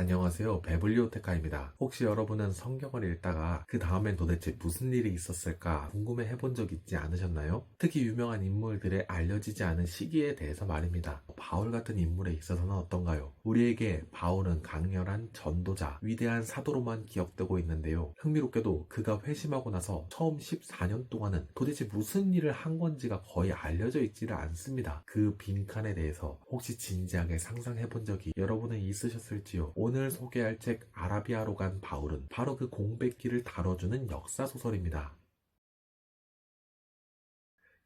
안녕하세요. 베블리오테카입니다. 혹시 여러분은 성경을 읽다가 그 다음엔 도대체 무슨 일이 있었을까 궁금해 해본 적 있지 않으셨나요? 특히 유명한 인물들의 알려지지 않은 시기에 대해서 말입니다. 바울 같은 인물에 있어서는 어떤가요? 우리에게 바울은 강렬한 전도자, 위대한 사도로만 기억되고 있는데요. 흥미롭게도 그가 회심하고 나서 처음 14년 동안은 도대체 무슨 일을 한 건지가 거의 알려져 있지를 않습니다. 그 빈칸에 대해서 혹시 진지하게 상상해 본 적이 여러분은 있으셨을지요? 오늘 소개할 책 아라비아로 간 바울은 바로 그 공백기를 다뤄주는 역사소설입니다.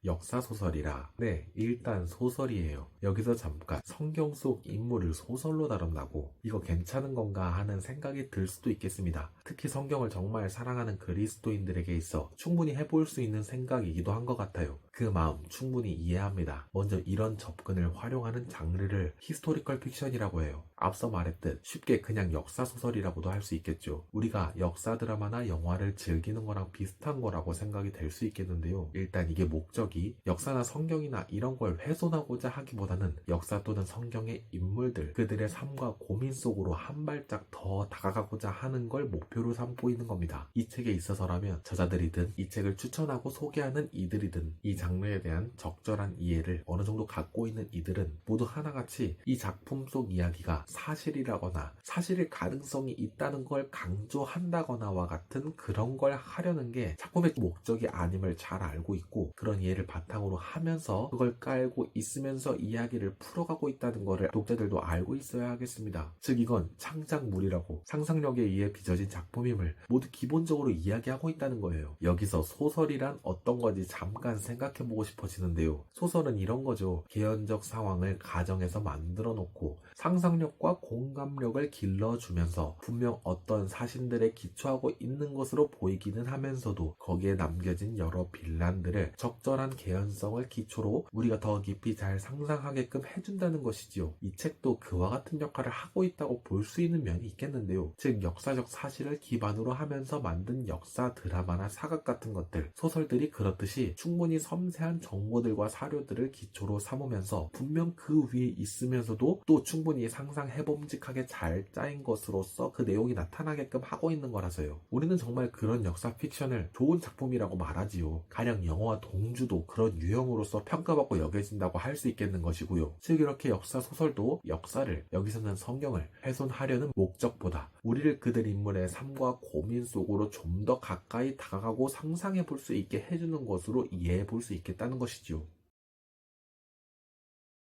역사소설이라. 네, 일단 소설이에요. 여기서 잠깐 성경 속 인물을 소설로 다룬다고 이거 괜찮은 건가 하는 생각이 들 수도 있겠습니다. 특히 성경을 정말 사랑하는 그리스도인들에게 있어 충분히 해볼 수 있는 생각이기도 한 것 같아요. 그 마음 충분히 이해합니다. 먼저 이런 접근을 활용하는 장르를 히스토리컬 픽션이라고 해요. 앞서 말했듯 쉽게 그냥 역사소설이라고도 할 수 있겠죠. 우리가 역사 드라마나 영화를 즐기는 거랑 비슷한 거라고 생각이 될 수 있겠는데요. 일단 이게 목적이 역사나 성경이나 이런 걸 훼손하고자 하기보다는 역사 또는 성경의 인물들, 그들의 삶과 고민 속으로 한 발짝 더 다가가고자 하는 걸 목표로 삼고 있는 겁니다. 이 책에 있어서라면 저자들이든 이 책을 추천하고 소개하는 이들이든 이 장르에 대한 적절한 이해를 어느 정도 갖고 있는 이들은 모두 하나같이 이 작품 속 이야기가 사실이라거나 사실일 가능성이 있다는 걸 강조한다거나와 같은 그런 걸 하려는 게 작품의 목적이 아님을 잘 알고 있고, 그런 이해를 바탕으로 하면서 그걸 깔고 있으면서 이야기를 풀어가고 있다는 것을 독자들도 알고 있어야 하겠습니다. 즉 이건 창작물이라고 상상력에 의해 빚어진 작품임을 모두 기본적으로 이야기하고 있다는 거예요. 여기서 소설이란 어떤 건지 잠깐 생각해보고 싶어지는데요. 소설은 이런 거죠. 개연적 상황을 가정에서 만들어 놓고 상상력과 공감력을 길러주면서 분명 어떤 사신들에 기초하고 있는 것으로 보이기는 하면서도 거기에 남겨진 여러 빌란들을 적절한 개연성을 기초로 우리가 더 깊이 잘 상상하게끔 해준다는 것이지요. 이 책도 그와 같은 역할을 하고 있다고 볼 수 있는 면이 있겠는데요. 즉 역사적 사실을 기반으로 하면서 만든 역사 드라마나 사극 같은 것들, 소설들이 그렇듯이 충분히 섬세한 정보들과 사료들을 기초로 삼으면서 분명 그 위에 있으면서도 또 충분히 상상해봄직하게 잘 짜인 것으로서 그 내용이 나타나게끔 하고 있는 거라서요. 우리는 정말 그런 역사 픽션을 좋은 작품이라고 말하지요. 가령 영화와 동주도 그런 유형으로서 평가받고 여겨진다고 할 수 있겠는 것이고요. 즉 이렇게 역사 소설도 역사를, 여기서는 성경을 훼손하려는 목적보다 우리를 그들 인물의 삶과 고민 속으로 좀 더 가까이 다가가고 상상해 볼 수 있게 해주는 것으로 이해해 볼 수 있겠다는 것이지요.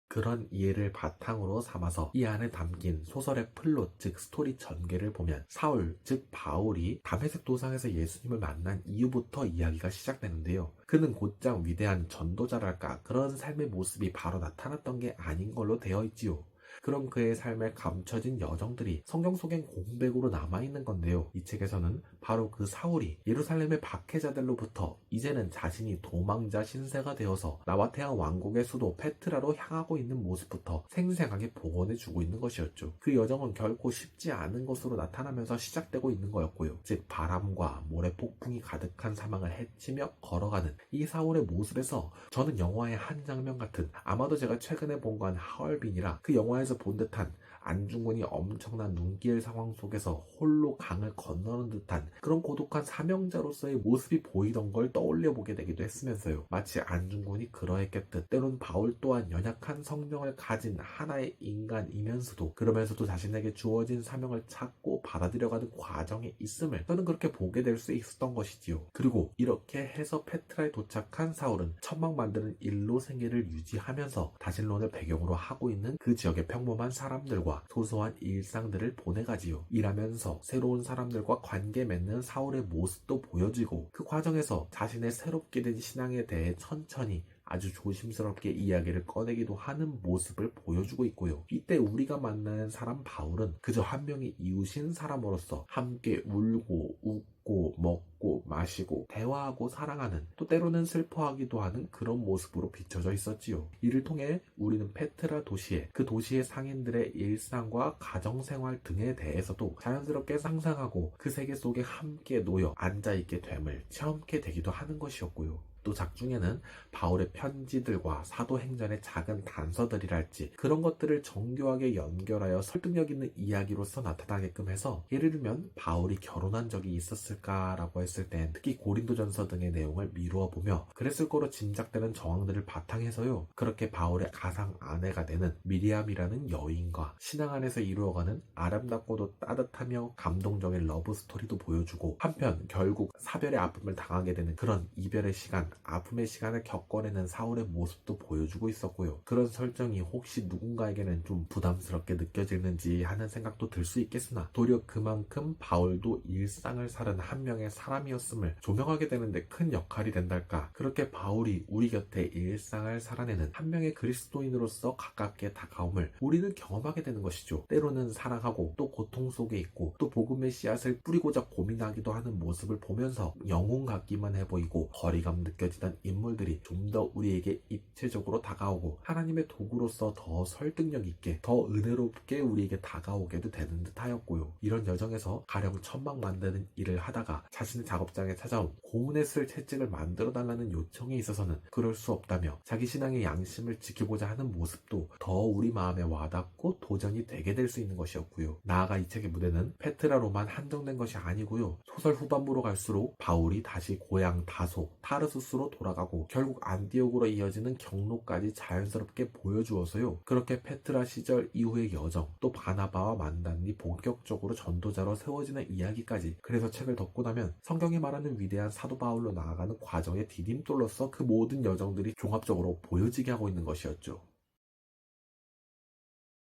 그런 이해를 바탕으로 삼아서 이 안에 담긴 소설의 플롯, 즉 스토리 전개를 보면 사울, 즉 바울이 다메섹 도상에서 예수님을 만난 이후부터 이야기가 시작되는데요. 그는 곧장 위대한 전도자랄까 그런 삶의 모습이 바로 나타났던 게 아닌 걸로 되어 있지요. 그럼 그의 삶에 감춰진 여정들이 성경 속엔 공백으로 남아있는 건데요. 이 책에서는 바로 그 사울이 예루살렘의 박해자들로부터 이제는 자신이 도망자 신세가 되어서 나바테아 왕국의 수도 페트라로 향하고 있는 모습부터 생생하게 복원해주고 있는 것이었죠. 그 여정은 결코 쉽지 않은 것으로 나타나면서 시작되고 있는 거였고요. 즉 바람과 모래 폭풍이 가득한 사막을 헤치며 걸어가는 이 사울의 모습에서 저는 영화의 한 장면 같은, 아마도 제가 최근에 본 건 하얼빈이라 그 영화에서 본 듯한 안중근이 엄청난 눈길 상황 속에서 홀로 강을 건너는 듯한 그런 고독한 사명자로서의 모습이 보이던 걸 떠올려 보게 되기도 했으면서요. 마치 안중근이 그러했겠듯 때론 바울 또한 연약한 성령을 가진 하나의 인간이면서도 그러면서도 자신에게 주어진 사명을 찾고 받아들여가는 과정에 있음을 저는 그렇게 보게 될 수 있었던 것이지요. 그리고 이렇게 해서 페트라에 도착한 사울은 천막 만드는 일로 생계를 유지하면서 다신론을 배경으로 하고 있는 그 지역의 평범한 사람들과 소소한 일상들을 보내가지요. 일하면서 새로운 사람들과 관계 맺는 사울의 모습도 보여지고, 그 과정에서 자신의 새롭게 된 신앙에 대해 천천히 아주 조심스럽게 이야기를 꺼내기도 하는 모습을 보여주고 있고요. 이때 우리가 만나는 사람 바울은 그저 한 명의 이웃인 사람으로서 함께 울고 웃고 먹고 마시고 대화하고 사랑하는, 또 때로는 슬퍼하기도 하는 그런 모습으로 비춰져 있었지요. 이를 통해 우리는 페트라 도시의, 그 도시의 상인들의 일상과 가정생활 등에 대해서도 자연스럽게 상상하고 그 세계 속에 함께 놓여 앉아있게 됨을 체험하게 되기도 하는 것이었고요. 또 작중에는 바울의 편지들과 사도행전의 작은 단서들이랄지 그런 것들을 정교하게 연결하여 설득력 있는 이야기로서 나타나게끔 해서, 예를 들면 바울이 결혼한 적이 있었을까라고 했을 땐 특히 고린도전서 등의 내용을 미루어 보며 그랬을 거로 짐작되는 정황들을 바탕해서요, 그렇게 바울의 가상 아내가 되는 미리암이라는 여인과 신앙 안에서 이루어가는 아름답고도 따뜻하며 감동적인 러브 스토리도 보여주고, 한편 결국 사별의 아픔을 당하게 되는 그런 이별의 시간, 아픔의 시간을 겪어내는 사울의 모습도 보여주고 있었고요. 그런 설정이 혹시 누군가에게는 좀 부담스럽게 느껴지는지 하는 생각도 들 수 있겠으나, 도리어 그만큼 바울도 일상을 사는 한 명의 사람이었음을 조명하게 되는데 큰 역할이 된달까. 그렇게 바울이 우리 곁에 일상을 살아내는 한 명의 그리스도인으로서 가깝게 다가옴을 우리는 경험하게 되는 것이죠. 때로는 사랑하고 또 고통 속에 있고 또 복음의 씨앗을 뿌리고자 고민하기도 하는 모습을 보면서 영웅 같기만 해 보이고 거리감 느껴지던 인물들이 좀 더 우리에게 입체적으로 다가오고 하나님의 도구로서 더 설득력 있게, 더 은혜롭게 우리에게 다가오게도 되는 듯 하였고요. 이런 여정에서 가령 천막 만드는 일을 하다가 자신의 작업장에 찾아온 고문에 쓸 채찍을 만들어 달라는 요청에 있어서는 그럴 수 없다며 자기 신앙의 양심을 지키고자 하는 모습도 더 우리 마음에 와닿고 도전이 되게 될 수 있는 것이었고요. 나아가 이 책의 무대는 페트라로만 한정된 것이 아니고요. 소설 후반부로 갈수록 바울이 다시 고향 다소 타르수스로 돌아가고 결국 안디옥으로 이어지는 경로까지 자연스럽게 보여주어서요, 그렇게 페트라 시절 이후의 여정, 또 바나바와 만남이 본격적으로 전도자로 세워지는 이야기까지, 그래서 책을 덮고 나면 성경이 말하는 위대한 사도 바울로 나아가는 과정의 디딤돌로서 그 모든 여정들이 종합적으로 보여지게 하고 있는 것이었죠.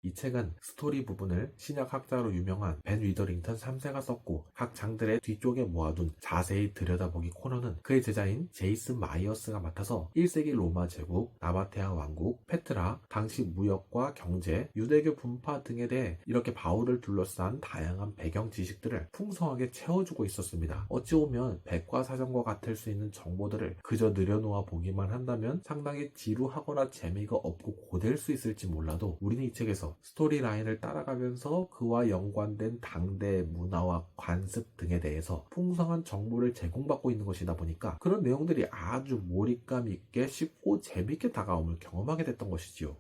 이 책은 스토리 부분을 신약학자로 유명한 벤 위더링턴 3세가 썼고, 각 장들의 뒤쪽에 모아둔 자세히 들여다보기 코너는 그의 제자인 제이슨 마이어스가 맡아서 1세기 로마 제국, 나바테아 왕국, 페트라, 당시 무역과 경제, 유대교 분파 등에 대해 이렇게 바울을 둘러싼 다양한 배경 지식들을 풍성하게 채워주고 있었습니다. 어찌 보면 백과사전과 같을 수 있는 정보들을 그저 늘여놓아 보기만 한다면 상당히 지루하거나 재미가 없고 고될 수 있을지 몰라도, 우리는 이 책에서 스토리 라인을 따라가면서 그와 연관된 당대 문화와 관습 등에 대해서 풍성한 정보를 제공받고 있는 것이다 보니까 그런 내용들이 아주 몰입감 있게 쉽고 재밌게 다가옴을 경험하게 됐던 것이지요.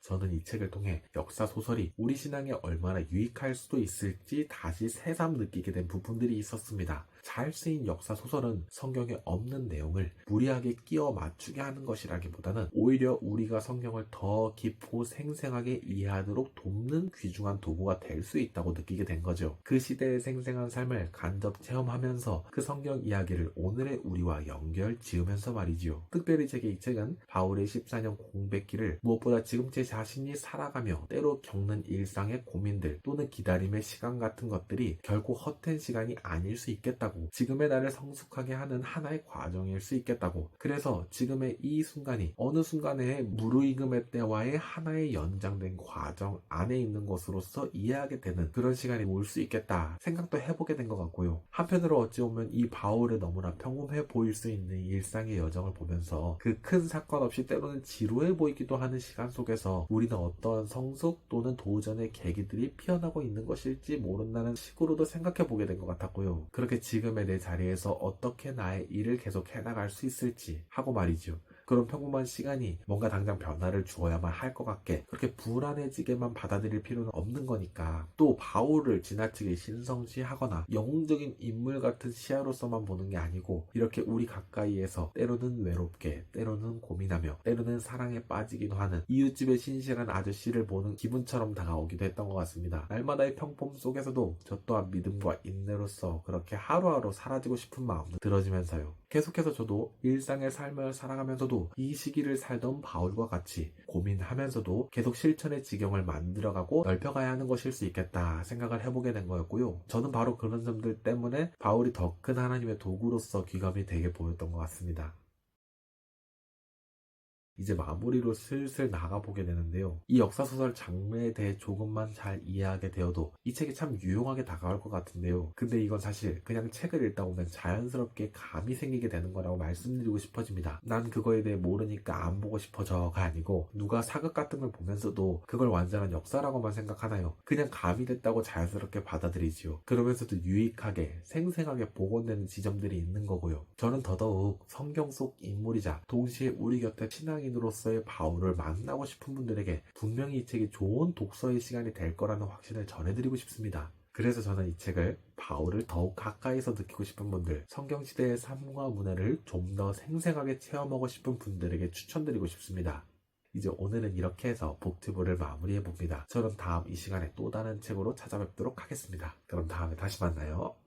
저는 이 책을 통해 역사 소설이 우리 신앙에 얼마나 유익할 수도 있을지 다시 새삼 느끼게 된 부분들이 있었습니다. 잘 쓰인 역사 소설은 성경에 없는 내용을 무리하게 끼워 맞추게 하는 것이라기보다는 오히려 우리가 성경을 더 깊고 생생하게 이해하도록 돕는 귀중한 도구가 될 수 있다고 느끼게 된 거죠. 그 시대의 생생한 삶을 간접 체험하면서 그 성경 이야기를 오늘의 우리와 연결 지으면서 말이지요. 특별히 제게 이 책은 바울의 14년 공백기를 무엇보다 지금 제 자신이 살아가며 때로 겪는 일상의 고민들 또는 기다림의 시간 같은 것들이 결코 헛된 시간이 아닐 수 있겠다고, 지금의 나를 성숙하게 하는 하나의 과정일 수 있겠다고, 그래서 지금의 이 순간이 어느 순간의 무르익음의 때와의 하나의 연장된 과정 안에 있는 것으로서 이해하게 되는 그런 시간이 올 수 있겠다 생각도 해보게 된 것 같고요. 한편으로 어찌 보면 이 바울의 너무나 평범해 보일 수 있는 일상의 여정을 보면서 그 큰 사건 없이 때로는 지루해 보이기도 하는 시간 속에서 우리는 어떠한 성숙 또는 도전의 계기들이 피어나고 있는 것일지 모른다는 식으로도 생각해 보게 된 것 같았고요. 그렇게 지금의 내 자리에서 어떻게 나의 일을 계속 해나갈 수 있을지 하고 말이죠. 그런 평범한 시간이 뭔가 당장 변화를 주어야만 할 것 같게 그렇게 불안해지게만 받아들일 필요는 없는 거니까, 또 바울을 지나치게 신성시하거나 영웅적인 인물 같은 시야로서만 보는 게 아니고 이렇게 우리 가까이에서 때로는 외롭게, 때로는 고민하며, 때로는 사랑에 빠지기도 하는 이웃집의 신실한 아저씨를 보는 기분처럼 다가오기도 했던 것 같습니다. 날마다의 평범 속에서도 저 또한 믿음과 인내로서 그렇게 하루하루 사라지고 싶은 마음도 들어지면서요, 계속해서 저도 일상의 삶을 살아가면서도 이 시기를 살던 바울과 같이 고민하면서도 계속 실천의 지경을 만들어가고 넓혀가야 하는 것일 수 있겠다 생각을 해보게 된 거였고요. 저는 바로 그런 점들 때문에 바울이 더 큰 하나님의 도구로서 귀감이 되게 보였던 것 같습니다. 이제 마무리로 슬슬 나가보게 되는데요. 이 역사소설 장르에 대해 조금만 잘 이해하게 되어도 이 책이 참 유용하게 다가올 것 같은데요. 근데 이건 사실 그냥 책을 읽다 보면 자연스럽게 감이 생기게 되는 거라고 말씀드리고 싶어집니다. 난 그거에 대해 모르니까 안 보고 싶어져가 아니고 누가 사극 같은 걸 보면서도 그걸 완전한 역사라고만 생각하나요? 그냥 감이 됐다고 자연스럽게 받아들이지요. 그러면서도 유익하게 생생하게 복원되는 지점들이 있는 거고요. 저는 더더욱 성경 속 인물이자 동시에 우리 곁에 신앙인으로서의 바울을 만나고 싶은 분들에게 분명히 이 책이 좋은 독서의 시간이 될 거라는 확신을 전해드리고 싶습니다. 그래서 저는 이 책을 바울을 더욱 가까이서 느끼고 싶은 분들, 성경시대의 삶과 문화를 좀 더 생생하게 체험하고 싶은 분들에게 추천드리고 싶습니다. 이제 오늘은 이렇게 해서 북튜브를 마무리해봅니다. 저는 다음 이 시간에 또 다른 책으로 찾아뵙도록 하겠습니다. 그럼 다음에 다시 만나요.